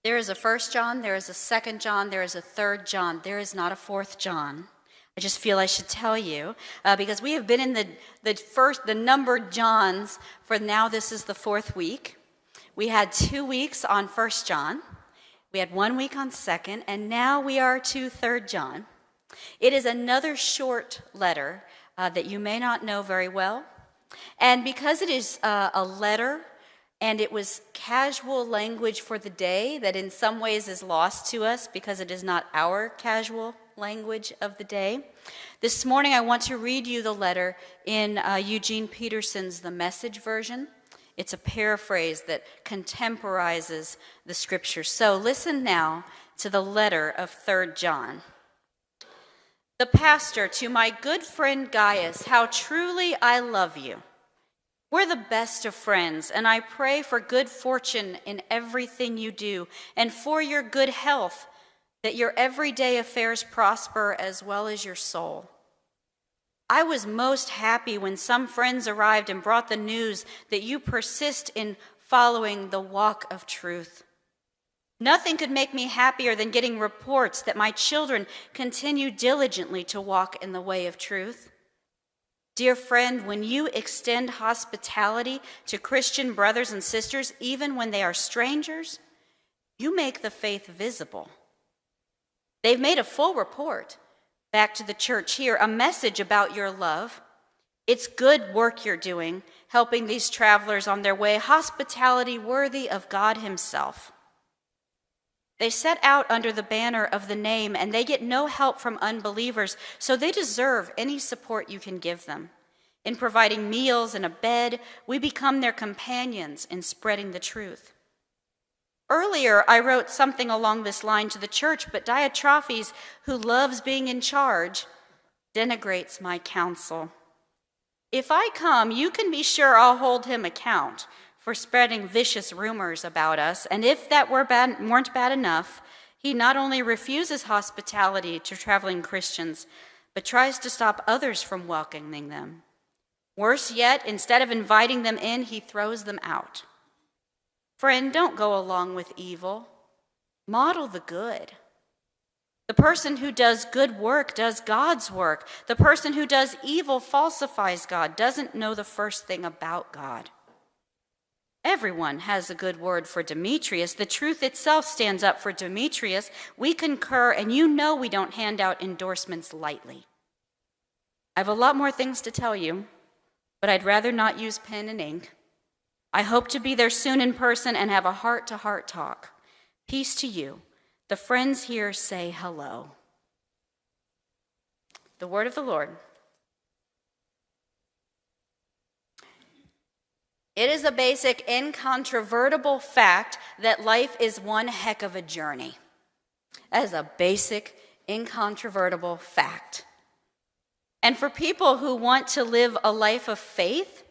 There is a 1 John, there is a 2 John, there is a 3 John. There is not a 4th John. I just feel I should tell you, because we have been in the numbered Johns for now. This is the 4th week. We had 2 weeks on 1 John. We had 1 week on 2nd, and now we are to 3 John. It is another short letter that you may not know very well. And because it is a letter, and it was casual language for the day that in some ways is lost to us because it is not our casual language of the day. This morning I want to read you the letter in Eugene Peterson's The Message version. It's a paraphrase that contemporizes the scripture. So listen now to the letter of 3 John. The pastor, to my good friend Gaius, how truly I love you. We're the best of friends, and I pray for good fortune in everything you do, and for your good health, that your everyday affairs prosper as well as your soul. I was most happy when some friends arrived and brought the news that you persist in following the walk of truth. Nothing could make me happier than getting reports that my children continue diligently to walk in the way of truth. Dear friend, when you extend hospitality to Christian brothers and sisters, even when they are strangers, you make the faith visible. They've made a full report back to the church here, a message about your love. It's good work you're doing, helping these travelers on their way, hospitality worthy of God himself. They set out under the banner of the name, and they get no help from unbelievers, so they deserve any support you can give them. In providing meals and a bed, we become their companions in spreading the truth. Earlier, I wrote something along this line to the church, but Diotrephes, who loves being in charge, denigrates my counsel. If I come, you can be sure I'll hold him account for spreading vicious rumors about us, and if that weren't bad enough, he not only refuses hospitality to traveling Christians, but tries to stop others from welcoming them. Worse yet, instead of inviting them in, he throws them out. Friend, don't go along with evil. Model the good. The person who does good work does God's work. The person who does evil falsifies God, doesn't know the first thing about God. Everyone has a good word for Demetrius. The truth itself stands up for Demetrius. We concur, and you know we don't hand out endorsements lightly. I have a lot more things to tell you, but I'd rather not use pen and ink. I hope to be there soon in person and have a heart-to-heart talk. Peace to you. The friends here say hello. The word of the Lord. It is a basic, incontrovertible fact that life is one heck of a journey. That is a basic, incontrovertible fact. And for people who want to live a life of faith,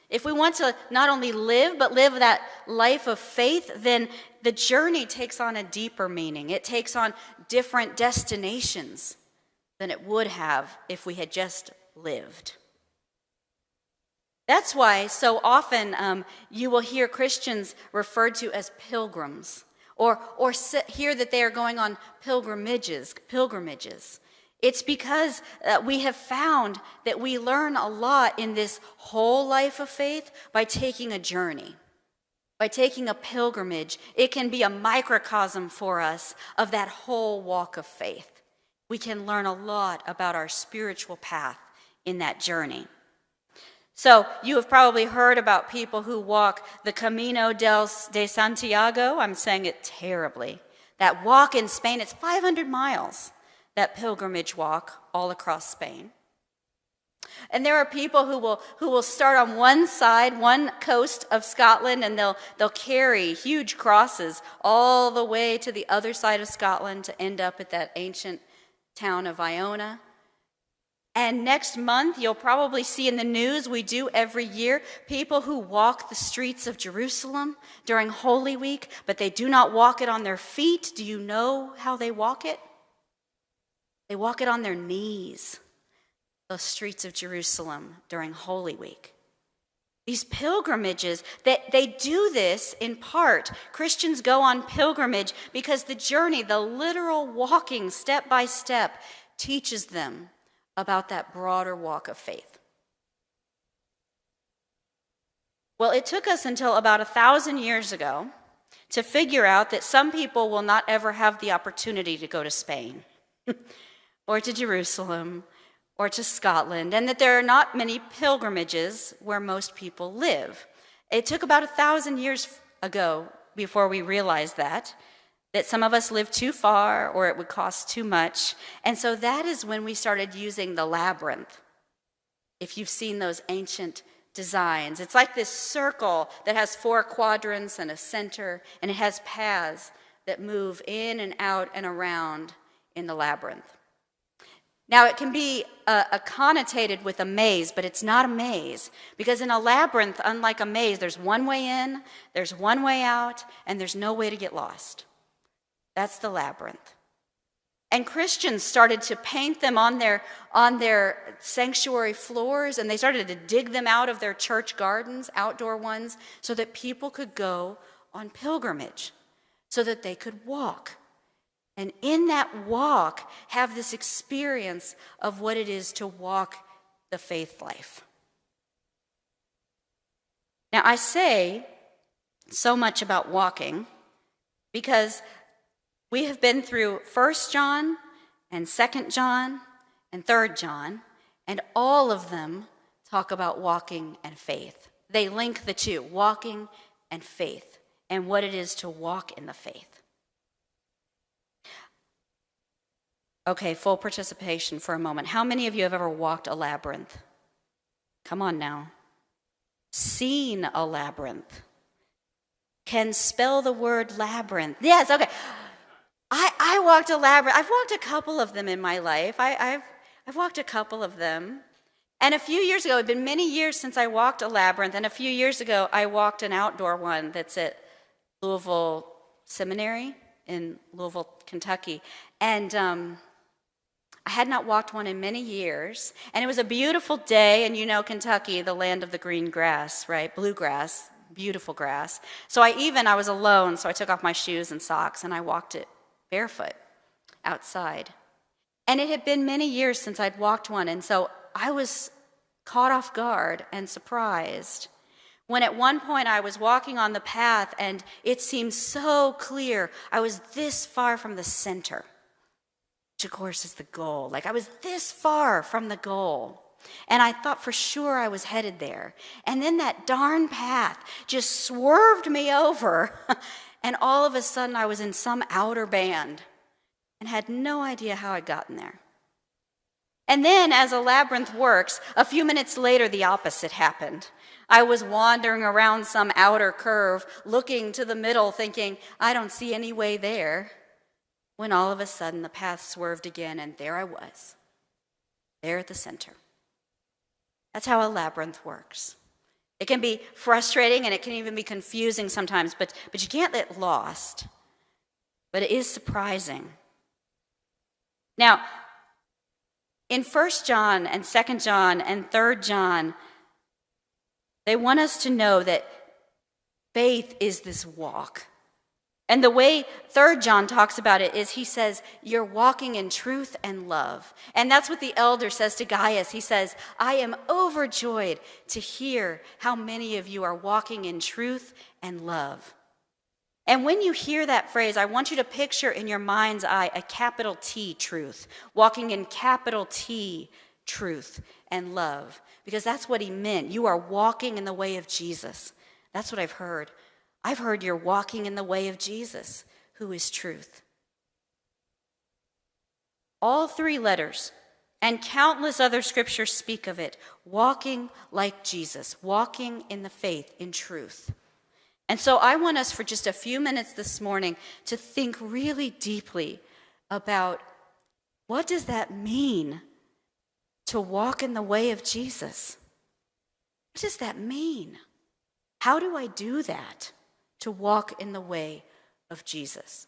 if we want to not only live, but live that life of faith, then the journey takes on a deeper meaning. It takes on different destinations than it would have if we had just lived. That's why so often you will hear Christians referred to as pilgrims, or hear that they are going on pilgrimages. It's because we have found that we learn a lot in this whole life of faith by taking a journey, by taking a pilgrimage. It can be a microcosm for us of that whole walk of faith. We can learn a lot about our spiritual path in that journey. So you have probably heard about people who walk the Camino de Santiago. I'm saying it terribly. That walk in Spain, it's 500 miles, that pilgrimage walk all across Spain. And there are people who will start on one side, one coast of Scotland, and they'll carry huge crosses all the way to the other side of Scotland to end up at that ancient town of Iona. And next month, you'll probably see in the news, we do every year, people who walk the streets of Jerusalem during Holy Week, but they do not walk it on their feet. Do you know how they walk it? They walk it on their knees, the streets of Jerusalem during Holy Week, These pilgrimages, that they do this in part. Christians go on pilgrimage because the journey, the literal walking step by step, teaches them about that broader walk of faith. Well, it took us until about 1,000 years ago to figure out that some people will not ever have the opportunity to go to Spain or to Jerusalem or to Scotland, and that there are not many pilgrimages where most people live. It took about 1,000 years ago before we realized that some of us live too far or it would cost too much. And so that is when we started using the labyrinth. If you've seen those ancient designs, it's like this circle that has 4 quadrants and a center, and it has paths that move in and out and around in the labyrinth. Now, it can be connotated with a maze, but it's not a maze, because in a labyrinth, unlike a maze, there's one way in, there's one way out, and there's no way to get lost. That's the labyrinth. And Christians started to paint them on their sanctuary floors, and they started to dig them out of their church gardens, outdoor ones, so that people could go on pilgrimage, so that they could walk. And in that walk, have this experience of what it is to walk the faith life. Now, I say so much about walking because we have been through 1 John and 2 John and 3 John, and all of them talk about walking and faith. They link the two, walking and faith, and what it is to walk in the faith. Okay, full participation for a moment. How many of you have ever walked a labyrinth? Come on now. Seen a labyrinth. Can spell the word labyrinth. Yes, okay. I walked a labyrinth. I've walked a couple of them in my life. I've walked a couple of them. And a few years ago, it had been many years since I walked a labyrinth, and a few years ago, I walked an outdoor one that's at Louisville Seminary in Louisville, Kentucky. And I had not walked one in many years, and it was a beautiful day, and you know Kentucky, the land of the green grass, right? Bluegrass, beautiful grass. So I was alone, so I took off my shoes and socks, and I walked it barefoot outside. And it had been many years since I'd walked one, and so I was caught off guard and surprised when at one point I was walking on the path, and it seemed so clear I was this far from the center, which of course is the goal. Like I was this far from the goal. And I thought for sure I was headed there. And then that darn path just swerved me over. And all of a sudden I was in some outer band and had no idea how I'd gotten there. And then as a labyrinth works, a few minutes later the opposite happened. I was wandering around some outer curve, looking to the middle, thinking, I don't see any way there. When all of a sudden the path swerved again, and there I was, there at the center. That's how a labyrinth works. It can be frustrating, and it can even be confusing sometimes, but you can't get lost. But it is surprising. Now, in 1 John and 2 John and 3 John, they want us to know that faith is this walk. And the way 3 John talks about it is he says, you're walking in truth and love. And that's what the elder says to Gaius. He says, I am overjoyed to hear how many of you are walking in truth and love. And when you hear that phrase, I want you to picture in your mind's eye a capital T truth, walking in capital T truth and love, because that's what he meant. You are walking in the way of Jesus. That's what I've heard. I've heard you're walking in the way of Jesus, who is truth. All 3 letters and countless other scriptures speak of it, walking like Jesus, walking in the faith, in truth. And so I want us for just a few minutes this morning to think really deeply about what does that mean to walk in the way of Jesus? What does that mean? How do I do that? To walk in the way of Jesus.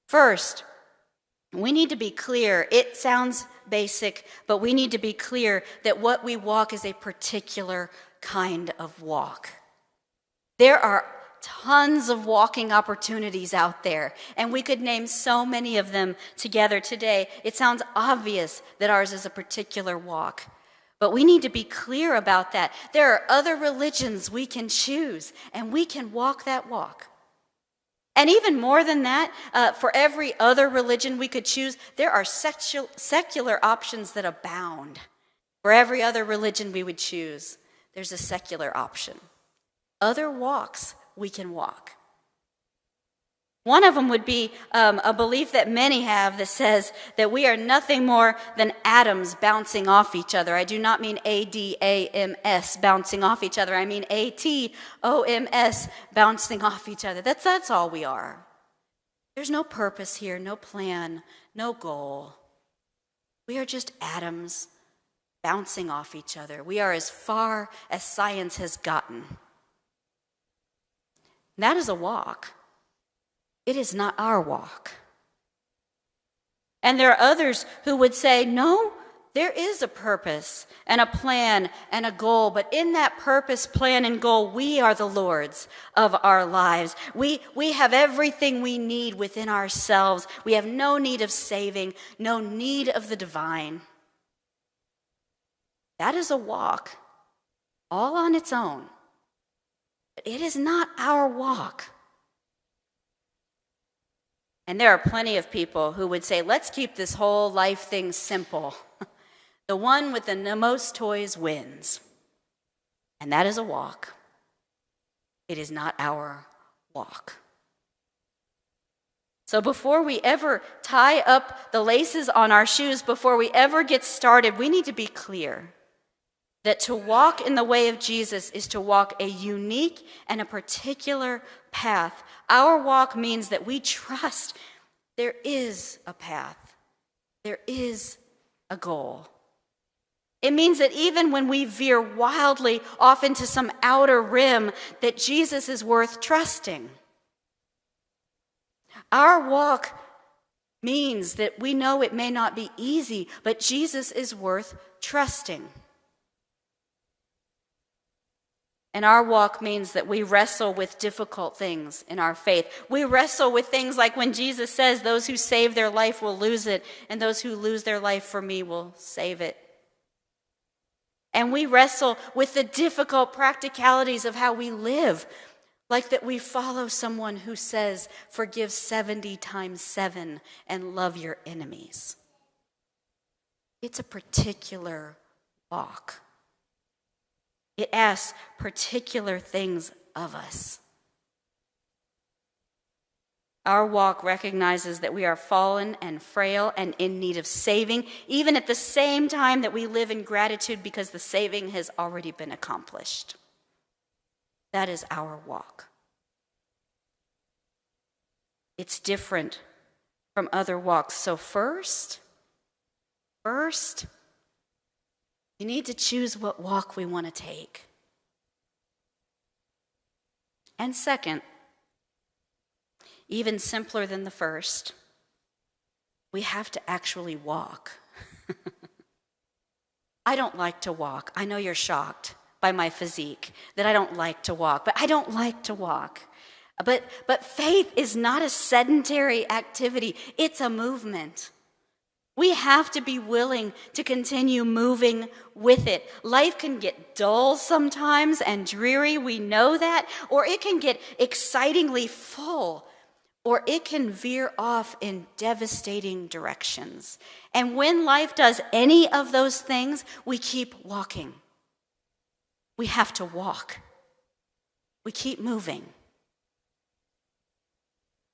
First, We need to be clear. It sounds basic, but we need to be clear that what we walk is a particular kind of walk. There are tons of walking opportunities out there, and we could name so many of them together today. It sounds obvious that ours is a particular walk, but we need to be clear about that. There are other religions we can choose, and we can walk that walk. And even more than that, for every other religion we could choose, there are secular options that abound. For every other religion we would choose, there's a secular option. Other walks we can walk. One of them would be a belief that many have that says that we are nothing more than atoms bouncing off each other. I do not mean ADAMS bouncing off each other. I mean ATOMS bouncing off each other. That's all we are. There's no purpose here, no plan, no goal. We are just atoms bouncing off each other. We are as far as science has gotten. That is a walk. It is not our walk. And there are others who would say, no, there is a purpose and a plan and a goal, but in that purpose, plan, and goal, we are the lords of our lives. We have everything we need within ourselves. We have no need of saving, no need of the divine. That is a walk all on its own. But it is not our walk. And there are plenty of people who would say, let's keep this whole life thing simple. The one with the most toys wins. And that is a walk. It is not our walk. So before we ever tie up the laces on our shoes, before we ever get started, we need to be clear that to walk in the way of Jesus is to walk a unique and a particular path. Our walk means that we trust there is a path. There is a goal. It means that even when we veer wildly off into some outer rim, that Jesus is worth trusting. Our walk means that we know it may not be easy, but Jesus is worth trusting. And our walk means that we wrestle with difficult things in our faith. We wrestle with things like when Jesus says, those who save their life will lose it, and those who lose their life for me will save it. And we wrestle with the difficult practicalities of how we live, like that we follow someone who says, forgive 70 times 7 and love your enemies. It's a particular walk. It asks particular things of us. Our walk recognizes that we are fallen and frail and in need of saving, even at the same time that we live in gratitude because the saving has already been accomplished. That is our walk. It's different from other walks. So first, we need to choose what walk we want to take. And second, even simpler than the first, we have to actually walk. I don't like to walk. I know you're shocked by my physique, that I don't like to walk, but I don't like to walk. But faith is not a sedentary activity. It's a movement. We have to be willing to continue moving with it. Life can get dull sometimes and dreary, we know that, or it can get excitingly full, or it can veer off in devastating directions. And when life does any of those things, we keep walking. We have to walk. We keep moving.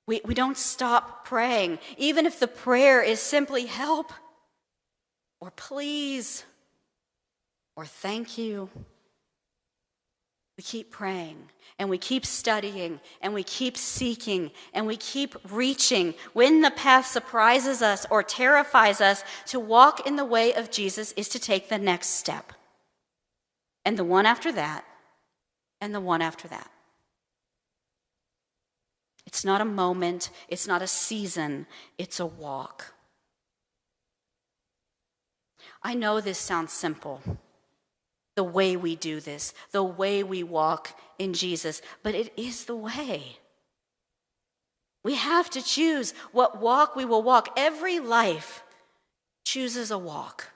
We don't stop praying, even if the prayer is simply help, or please, or thank you. We keep praying, and we keep studying, and we keep seeking, and we keep reaching. When the path surprises us or terrifies us, to walk in the way of Jesus is to take the next step. And the one after that, and the one after that. It's not a moment, it's not a season, it's a walk. I know this sounds simple, the way we do this, the way we walk in Jesus, but it is the way. We have to choose what walk we will walk. Every life chooses a walk.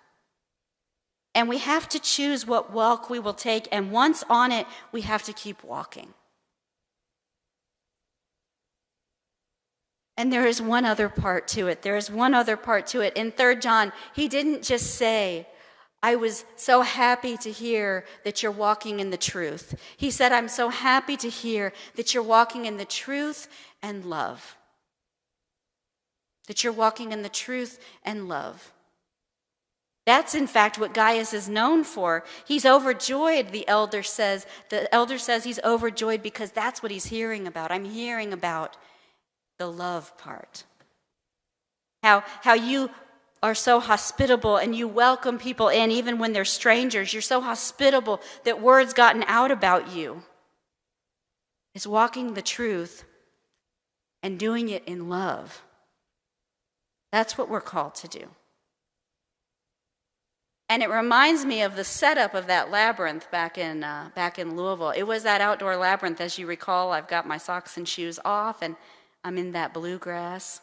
And we have to choose what walk we will take, and once on it, we have to keep walking. And there is one other part to it. There is one other part to it. In 3 John, he didn't just say, I was so happy to hear that you're walking in the truth. He said, I'm so happy to hear that you're walking in the truth and love. That you're walking in the truth and love. That's in fact what Gaius is known for. He's overjoyed, the elder says. The elder says he's overjoyed because that's what he's hearing about. I'm hearing about the love part. How you are so hospitable and you welcome people in even when they're strangers. You're so hospitable that word's gotten out about you. It's walking the truth and doing it in love. That's what we're called to do. And it reminds me of the setup of that labyrinth back in Louisville. It was that outdoor labyrinth, as you recall. I've got my socks and shoes off, and I'm in that bluegrass.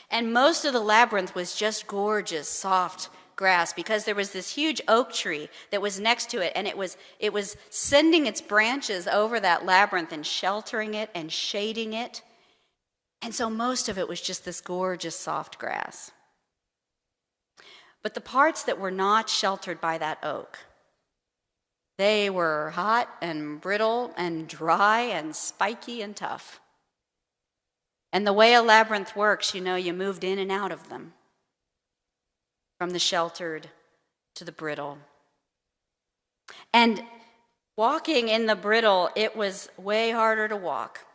And most of the labyrinth was just gorgeous, soft grass because there was this huge oak tree that was next to it, and it was sending its branches over that labyrinth and sheltering it and shading it. And so most of it was just this gorgeous, soft grass. But the parts that were not sheltered by that oak, they were hot and brittle and dry and spiky and tough. And the way a labyrinth works, you moved in and out of them, from the sheltered to the brittle. And walking in the brittle, it was way harder to walk.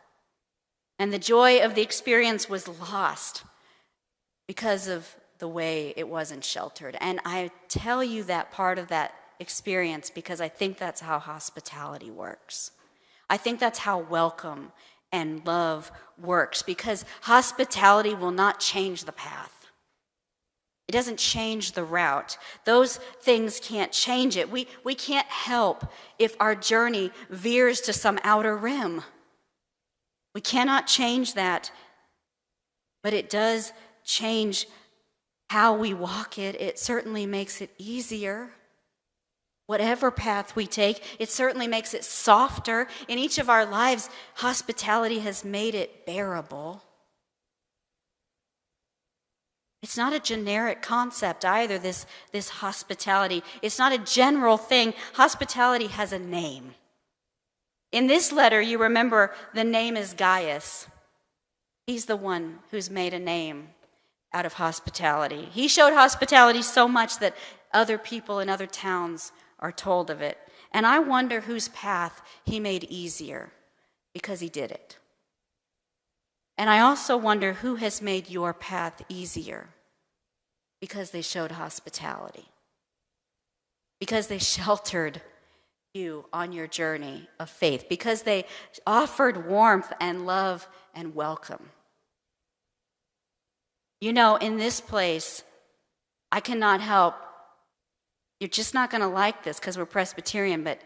And the joy of the experience was lost because of the way it wasn't sheltered. And I tell you that part of that experience because I think that's how hospitality works. I think that's how welcome and love works, because hospitality will not change the path. It doesn't change the route. Those things can't change it. We can't help if our journey veers to some outer rim. We cannot change that, but it does change how we walk it. It certainly makes it easier. Whatever path we take, it certainly makes it softer. In each of our lives, hospitality has made it bearable. It's not a generic concept either, this hospitality. It's not a general thing. Hospitality has a name. In this letter, you remember the name is Gaius. He's the one who's made a name out of hospitality. He showed hospitality so much that other people in other towns are told of it. And I wonder whose path he made easier because he did it. And I also wonder who has made your path easier because they showed hospitality, because they sheltered you on your journey of faith, because they offered warmth and love and welcome. In this place, I cannot help. You're just not going to like this because we're Presbyterian, but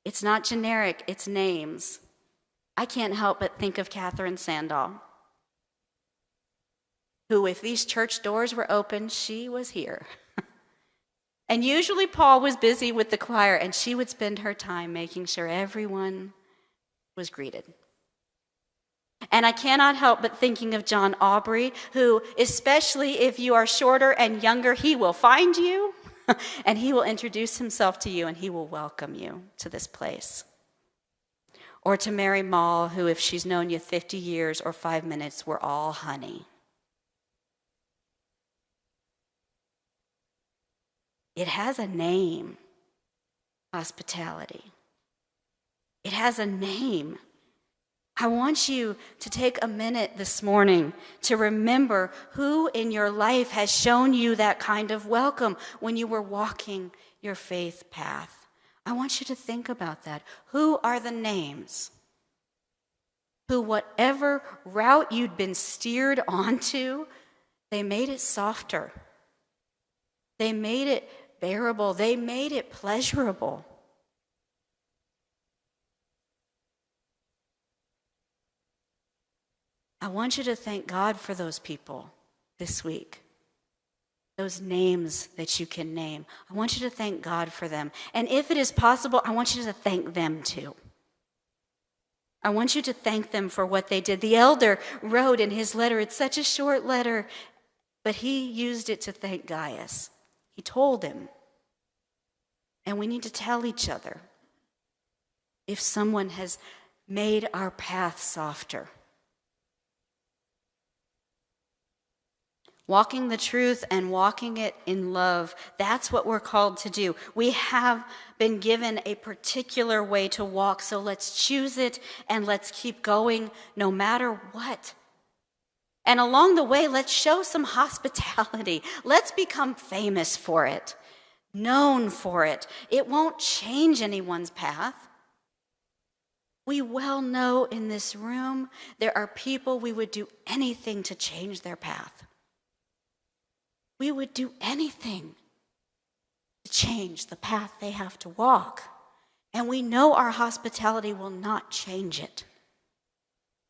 it's not generic, it's names. I can't help but think of Catherine Sandall, who, if these church doors were open, she was here. And usually Paul was busy with the choir, and she would spend her time making sure everyone was greeted. And I cannot help but thinking of John Aubrey, who, especially if you are shorter and younger, he will find you, and he will introduce himself to you, and he will welcome you to this place. Or to Mary Mall, who, if she's known you 50 years or 5 minutes, we're all honey. It has a name, hospitality. It has a name. I want you to take a minute this morning to remember who in your life has shown you that kind of welcome when you were walking your faith path. I want you to think about that. Who are the names who, whatever route you'd been steered onto, they made it softer. They made it bearable. They made it pleasurable. I want you to thank God for those people this week. Those names that you can name. I want you to thank God for them. And if it is possible, I want you to thank them too. I want you to thank them for what they did. The elder wrote in his letter, it's such a short letter, but he used it to thank Gaius. He told him. And we need to tell each other if someone has made our path softer. Walking the truth and walking it in love, that's what we're called to do. We have been given a particular way to walk, so let's choose it and let's keep going no matter what. And along the way, let's show some hospitality. Let's become famous for it, known for it. It won't change anyone's path. We well know in this room there are people we would do anything to change their path. We would do anything to change the path they have to walk. And we know our hospitality will not change it.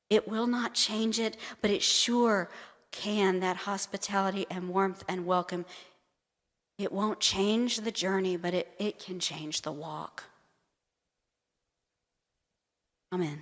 It will not change it, but it sure can, that hospitality and warmth and welcome. It won't change the journey, but it can change the walk. Amen.